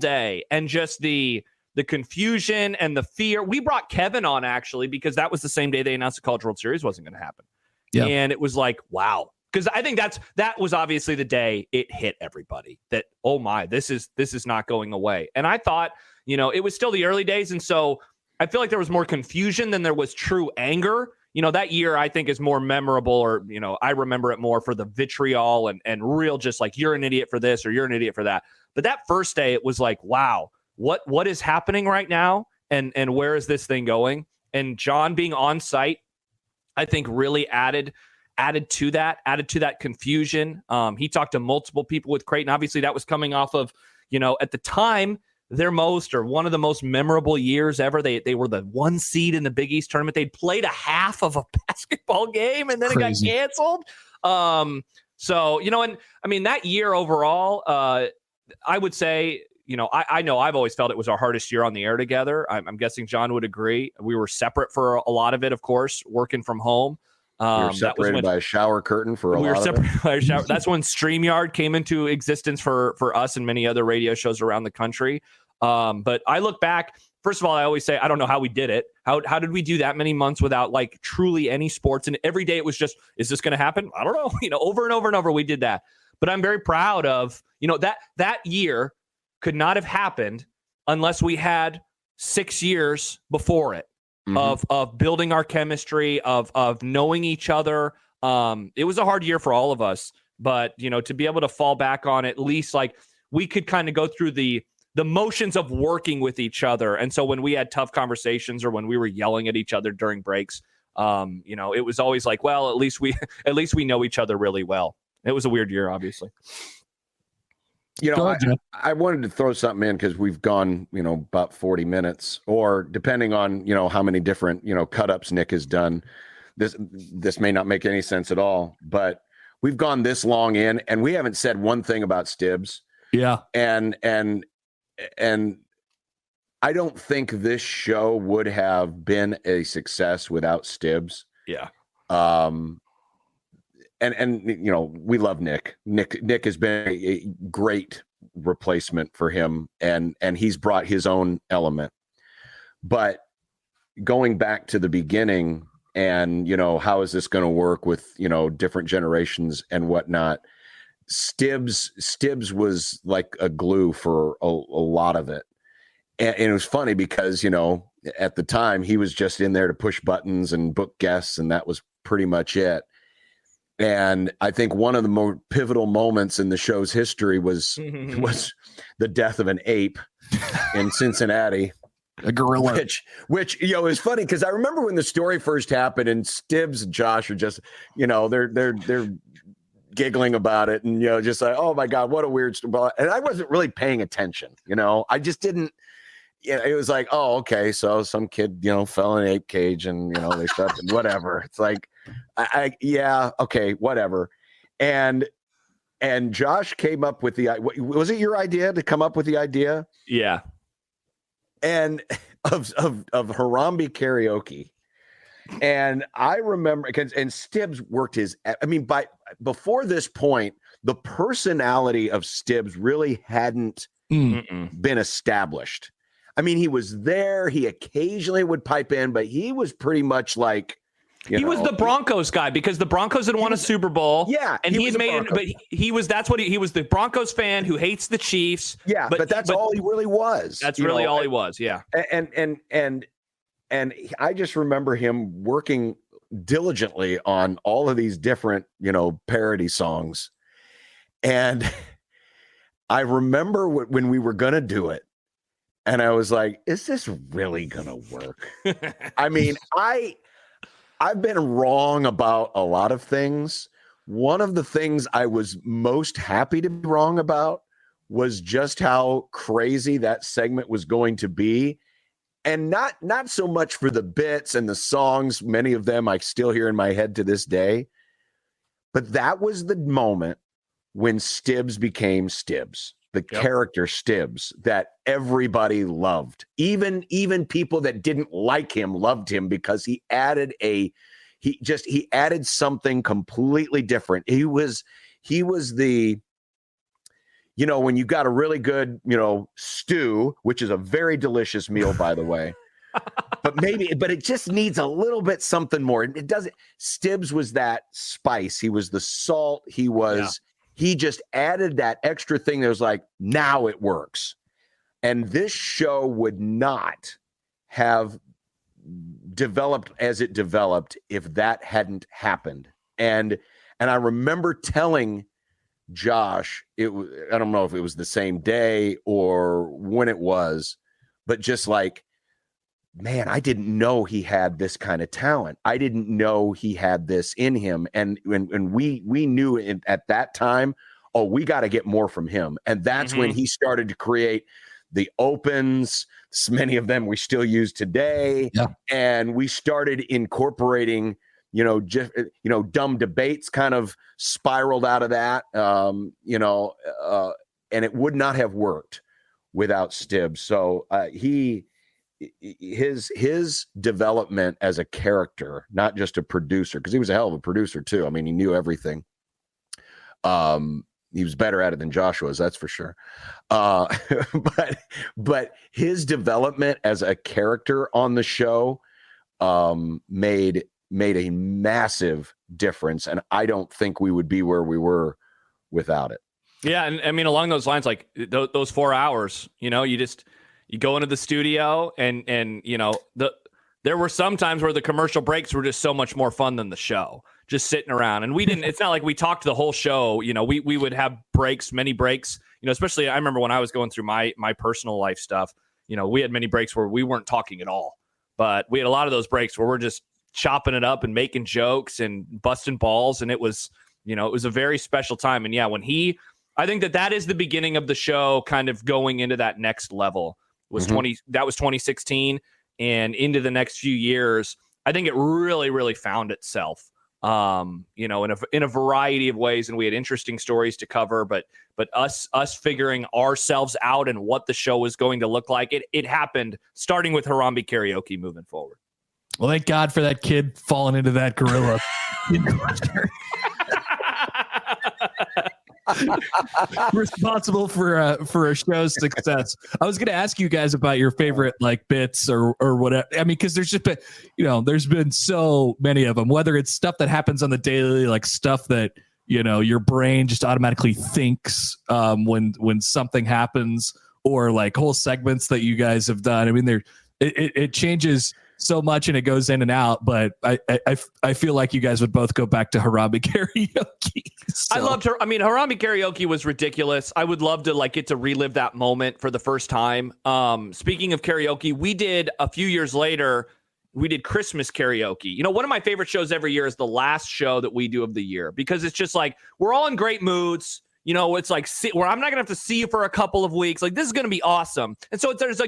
Speaker 2: day, and just the confusion and the fear. We brought Kevin on actually because that was the same day they announced the College World Series wasn't going to happen. Yeah. And it was like, wow. Because I think that was obviously the day it hit everybody that, oh my, this is not going away. And I thought, it was still the early days. And so I feel like there was more confusion than there was true anger. That year I think is more memorable, or, I remember it more for the vitriol and real, just like, you're an idiot for this or you're an idiot for that. But that first day it was like, wow, what is happening right now? And where is this thing going? And John being on site, I think really added to that confusion. He talked to multiple people with Creighton. Obviously that was coming off of, at the time, one of the most memorable years ever. They were the 1 seed in the Big East tournament. They'd played a half of a basketball game and then Crazy. It got canceled. That year overall, I would say, I know I've always felt it was our hardest year on the air together. I'm guessing John would agree. We were separate for a lot of it, of course, working from home.
Speaker 3: We were separated by a shower curtain for a lot of it. We were separated
Speaker 2: by a shower. That's when StreamYard came into existence for us and many other radio shows around the country. But I look back, first of all, I always say, I don't know how we did it. How did we do that many months without like truly any sports? And every day it was just, is this going to happen? I don't know. Over and over and over we did that. But I'm very proud of, that year could not have happened unless we had 6 years before it. Mm-hmm. of building our chemistry, of knowing each other. It was a hard year for all of us, but to be able to fall back on at least like we could kind of go through the motions of working with each other. And so when we had tough conversations or when we were yelling at each other during breaks, it was always like, well, at least we know each other really well. It was a weird year, obviously.
Speaker 3: I wanted to throw something in because we've gone, about 40 minutes, or depending on, how many different, cut-ups Nick has done. This may not make any sense at all, but we've gone this long in and we haven't said one thing about Stibbs.
Speaker 1: Yeah.
Speaker 3: And I don't think this show would have been a success without Stibbs.
Speaker 2: Yeah.
Speaker 3: And we love Nick. Nick has been a great replacement for him, and he's brought his own element. But going back to the beginning, and how is this going to work with different generations and whatnot? Stibbs was like a glue for a lot of it, and it was funny because at the time he was just in there to push buttons and book guests, and that was pretty much it. And I think one of the more pivotal moments in the show's history was the death of an ape in Cincinnati.
Speaker 1: A gorilla.
Speaker 3: Which is funny because I remember when the story first happened and Stibbs and Josh are just, they're giggling about it and, just like, oh my God, what a weird story. And I wasn't really paying attention, I just didn't, it was like, oh, okay. So some kid, fell in an ape cage and, they stepped in whatever. It's like, yeah, okay, whatever. And Josh came up with was it your idea to come up with the idea?
Speaker 2: Yeah.
Speaker 3: And of Harambe karaoke. And I remember, and Stibbs worked before this point, the personality of Stibbs really hadn't been established. I mean, he was there. He occasionally would pipe in, but he was pretty much like,
Speaker 2: he was the Broncos guy because the Broncos had won a Super Bowl.
Speaker 3: Yeah.
Speaker 2: And he had made it, but he was the Broncos fan who hates the Chiefs.
Speaker 3: Yeah. But that's all he really was.
Speaker 2: That's really all he was. Yeah.
Speaker 3: And I just remember him working diligently on all of these different, parody songs. And I remember when we were going to do it. And I was like, is this really going to work? I mean, I've been wrong about a lot of things. One of the things I was most happy to be wrong about was just how crazy that segment was going to be. And not so much for the bits and the songs, many of them I still hear in my head to this day. But that was the moment when Stibbs became Stibbs, the character Stibbs that everybody loved. Even people that didn't like him loved him because he added something completely different. He was the, when you got a really good, stew, which is a very delicious meal, by the way, but it just needs a little bit something more. It doesn't. Stibbs was that spice. He was the salt. He just added that extra thing that was like, now it works. And this show would not have developed as it developed if that hadn't happened. And I remember telling Josh, I don't know if it was the same day or when it was, but just like, man, I didn't know he had this kind of talent. I didn't know he had this in him. And we knew at that time, oh, we got to get more from him. And that's when he started to create the opens, many of them we still use today. Yeah. And we started incorporating, dumb debates kind of spiraled out of that, and it would not have worked without Stibbs. So his development as a character, not just a producer, because he was a hell of a producer too. I mean, he knew everything. He was better at it than Josh was, that's for sure. But his development as a character on the show made a massive difference, and I don't think we would be where we were without it.
Speaker 2: Yeah, and I mean, along those lines, like those 4 hours, you go into the studio, and there were some times where the commercial breaks were just so much more fun than the show. Just sitting around, and we didn't. It's not like we talked the whole show. We would have breaks, many breaks. Especially I remember when I was going through my personal life stuff. We had many breaks where we weren't talking at all, but we had a lot of those breaks where we're just chopping it up and making jokes and busting balls, and it was a very special time. And yeah, I think that is the beginning of the show, kind of going into that next level. That was 2016, and into the next few years, I think it really, really found itself. In a variety of ways, and we had interesting stories to cover, but us figuring ourselves out and what the show was going to look like, it happened starting with Harambe karaoke moving forward.
Speaker 1: Well, thank God for that kid falling into that gorilla. Responsible for a show's success. I was going to ask you guys about your favorite bits or whatever. I mean, because there's just been, there's been so many of them. Whether it's stuff that happens on the daily, like stuff that your brain just automatically thinks when something happens, or like whole segments that you guys have done. I mean, it changes so much and it goes in and out. But I feel like you guys would both go back to Harambe karaoke. So.
Speaker 2: I loved her. I mean, Harambe karaoke was ridiculous. I would love to like get to relive that moment for the first time. Speaking of karaoke, we did a few years later. We did Christmas karaoke. You know, one of my favorite shows every year is the last show that we do of the year, because it's just like we're all in great moods. You know, it's like where I'm not gonna have to see you for a couple of weeks. Like, this is gonna be awesome. And so there's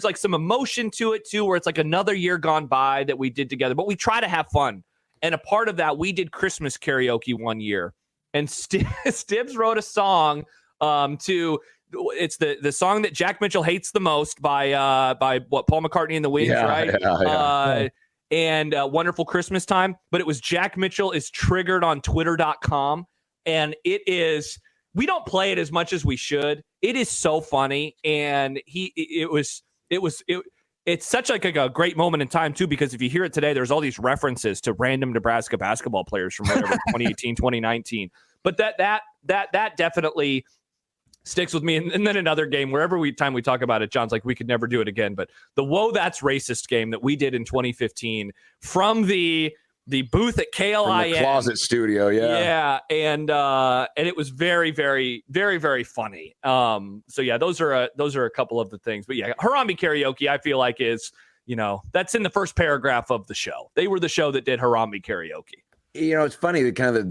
Speaker 2: like some emotion to it too, where it's like another year gone by that we did together. But we try to have fun. And a part of that, we did Christmas karaoke one year, and Stibbs wrote a song it's the song that Jack Mitchell hates the most by Paul McCartney and the Wings, right? Yeah. And Wonderful Christmas Time. But it was Jack Mitchell is Triggered on Twitter.com. And we don't play it as much as we should. It is so funny. And it's such like a great moment in time too, because if you hear it today, there's all these references to random Nebraska basketball players from whatever 2018, 2019. But that definitely sticks with me. And then another game, wherever time we talk about it, John's like, we could never do it again. But the Whoa, That's Racist game that we did in 2015 from the booth at KLIN,
Speaker 3: the closet studio.
Speaker 2: Yeah. And it was very, very, very, very funny. So yeah, those are a couple of the things, but yeah, Harambe karaoke, I feel like is, you know, that's in the first paragraph of the show. They were the show that did Harambe karaoke.
Speaker 3: You know, it's funny, the kind of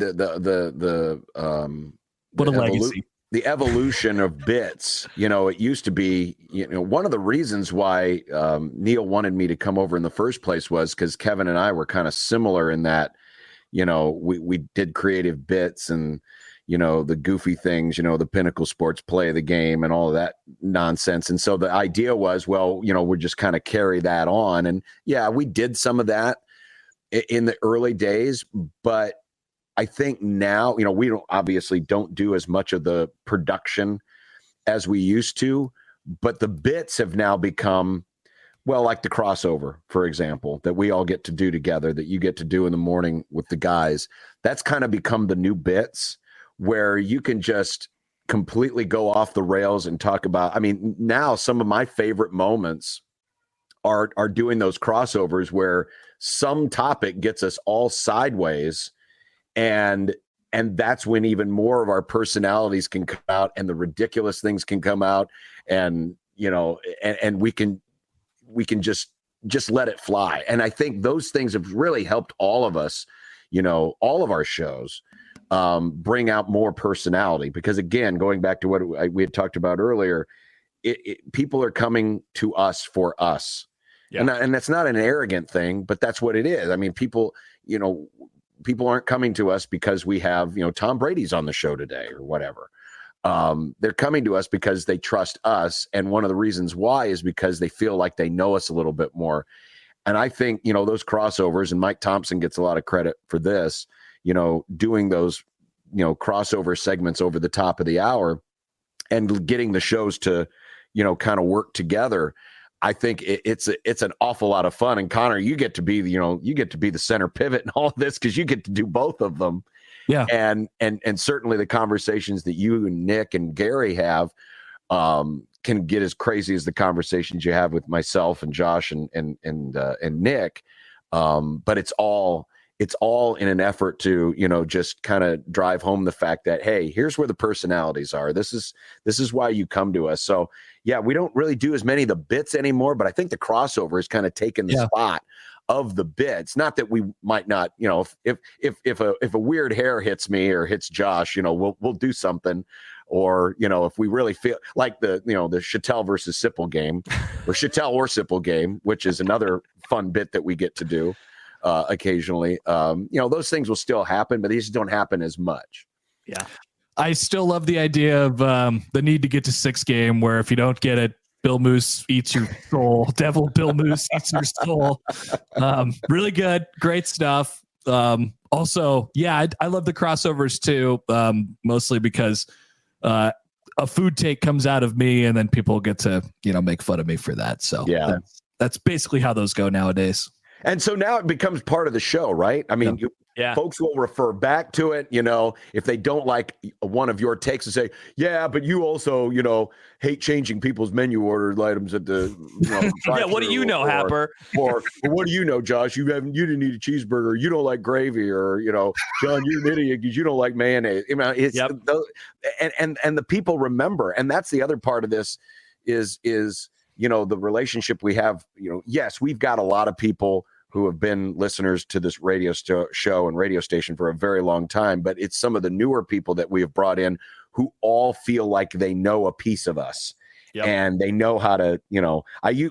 Speaker 1: what a legacy.
Speaker 3: The evolution of bits. You know, it used to be, you know, one of the reasons why Neil wanted me to come over in the first place was because Kevin and I were kind of similar in that, you know, we did creative bits and, you know, the goofy things, you know, the Pinnacle Sports Play of the Game and all of that nonsense. And so the idea was, well, you know, we'll just kind of carry that on. And yeah, we did some of that in the early days, but I think now, you know, we don't do as much of the production as we used to, but the bits have now become, well, like the crossover, for example, that we all get to do together, that you get to do in the morning with the guys. That's kind of become the new bits where you can just completely go off the rails and talk about, I mean, now some of my favorite moments are doing those crossovers where some topic gets us all sideways. And that's when even more of our personalities can come out and the ridiculous things can come out, and, you know, and we can just let it fly. And I think those things have really helped all of us, you know, all of our shows bring out more personality, because again, going back to what we had talked about earlier, people are coming to us for us. Yeah. And that's not an arrogant thing, but that's what it is. I mean, people aren't coming to us because we have, you know, Tom Brady's on the show today or whatever. They're coming to us because they trust us. And one of the reasons why is because they feel like they know us a little bit more. And I think, you know, those crossovers, and Mike Thompson gets a lot of credit for this, you know, doing those, you know, crossover segments over the top of the hour and getting the shows to, you know, kind of work together. I think it's an awful lot of fun. And Connor, you get to be the center pivot in all of this, because you get to do both of them. Yeah. And certainly the conversations that you and Nick and Gary have can get as crazy as the conversations you have with myself and Josh and Nick. But it's all in an effort to, you know, just kind of drive home the fact that, hey, here's where the personalities are. This is why you come to us. So yeah, we don't really do as many of the bits anymore, but I think the crossover has kind of taken the spot of the bits. Not that we might not, you know, if a weird hair hits me or hits Josh, you know, we'll do something. Or, you know, if we really feel like the Chattel versus Sipple game, or Chattel or Sipple game, which is another fun bit that we get to do occasionally, you know, those things will still happen, but these don't happen as much.
Speaker 1: Yeah. I still love the idea of the need to get to 6 game, where if you don't get it, Bill Moose eats your soul. Devil Bill Moose eats your soul. Really good. Great stuff. Also, yeah, I love the crossovers too, mostly because a food take comes out of me and then people get to, you know, make fun of me for that. So yeah, that's basically how those go nowadays.
Speaker 3: And so now it becomes part of the show, right? I mean,
Speaker 2: Yeah.
Speaker 3: Folks will refer back to it, if they don't like one of your takes and say, yeah, but you also, hate changing people's menu order items at the,
Speaker 2: yeah, what do you know, Happer?
Speaker 3: Or what do you know, Josh? You didn't eat a cheeseburger. You don't like gravy, or, John, you're an idiot because you don't like mayonnaise. It's and the people remember, and that's the other part of this is the relationship we have. Yes, we've got a lot of people who have been listeners to this radio show and radio station for a very long time, but it's some of the newer people that we have brought in who all feel like they know a piece of us. Yep. And they know how to,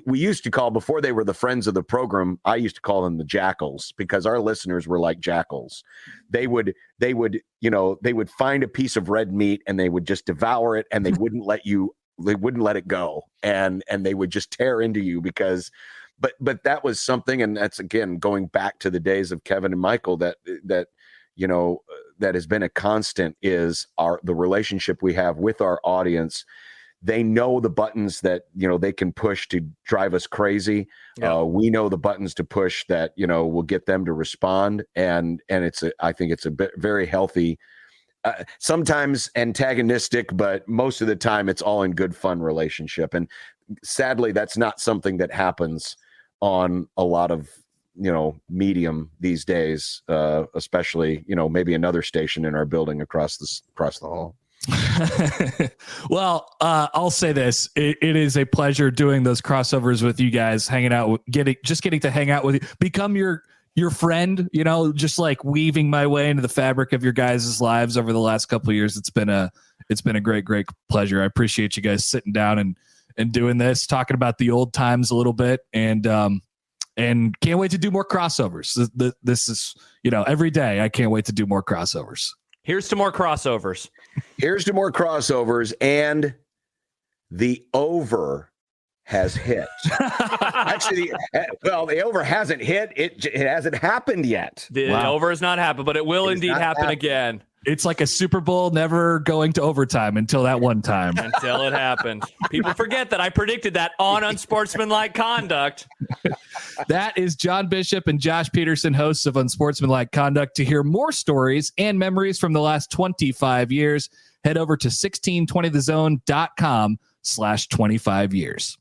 Speaker 3: we used to call, before they were the friends of the program, I used to call them the jackals, because our listeners were like jackals. They would find a piece of red meat and they would just devour it, and they wouldn't let it go. And they would just tear into you but that was something, and that's, again, going back to the days of Kevin and Michael, that has been a constant, is the relationship we have with our audience. They know the buttons that, they can push to drive us crazy. Yeah. We know the buttons to push that, will get them to respond. And I think it's a very healthy, sometimes antagonistic, but most of the time it's all in good fun relationship. And sadly, that's not something that happens on a lot of, medium these days, especially, maybe another station in our building across the hall.
Speaker 1: Well, I'll say this. It is a pleasure doing those crossovers with you guys, hanging out, getting to hang out with you, become your friend, just like weaving my way into the fabric of your guys' lives over the last couple of years. It's been a great pleasure. I appreciate you guys sitting down and doing this, talking about the old times a little bit, and can't wait to do more crossovers. This is, every day I can't wait to do more crossovers.
Speaker 2: Here's to more crossovers.
Speaker 3: And the over has hit. Actually, the over hasn't hit. It hasn't happened yet.
Speaker 2: The over has not happened, but it will indeed happen again.
Speaker 1: It's like a Super Bowl never going to overtime until that one time.
Speaker 2: Until it happened. People forget that I predicted that on Unsportsmanlike Conduct.
Speaker 1: That is John Bishop and Josh Peterson, hosts of Unsportsmanlike Conduct. To hear more stories and memories from the last 25 years, head over to 1620thezone.com/25 years.